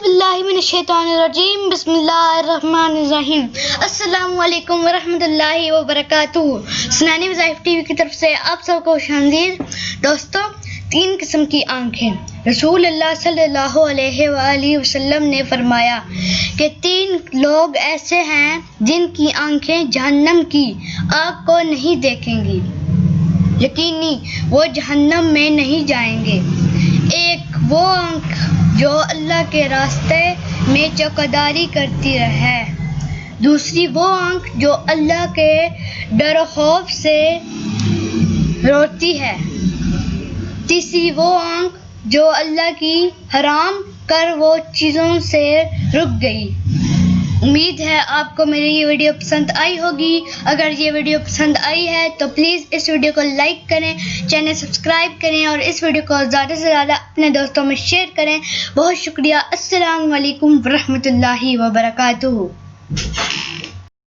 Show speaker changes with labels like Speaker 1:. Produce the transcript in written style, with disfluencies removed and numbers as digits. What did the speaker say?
Speaker 1: باللہ من الشیطان الرجیم بسم اللہ الرحمن الرحیم السلام علیکم ورحمۃ اللہ وبرکاتہ۔ سنانی وظائف ٹی وی کی طرف سے آپ سب کو خوش آمدید۔ دوستو، 3 قسم کی آنکھیں۔ رسول اللہ صلی اللہ علیہ وآلہ وسلم نے فرمایا کہ 3 لوگ ایسے ہیں جن کی آنکھیں جہنم کی آگ کو نہیں دیکھیں گی، یقینی وہ جہنم میں نہیں جائیں گے۔ ایک وہ آنکھ جو اللہ کے راستے میں چوکیداری کرتی رہے، دوسری وہ آنکھ جو اللہ کے ڈر و خوف سے روتی ہے، تیسری وہ آنکھ جو اللہ کی حرام کر وہ چیزوں سے رک گئی۔ امید ہے آپ کو میری یہ ویڈیو پسند آئی ہوگی۔ اگر یہ ویڈیو پسند آئی ہے تو پلیز اس ویڈیو کو لائک کریں، چینل سبسکرائب کریں اور اس ویڈیو کو زیادہ سے زیادہ اپنے دوستوں میں شیئر کریں۔ بہت شکریہ۔ السلام علیکم ورحمۃ اللہ وبرکاتہ۔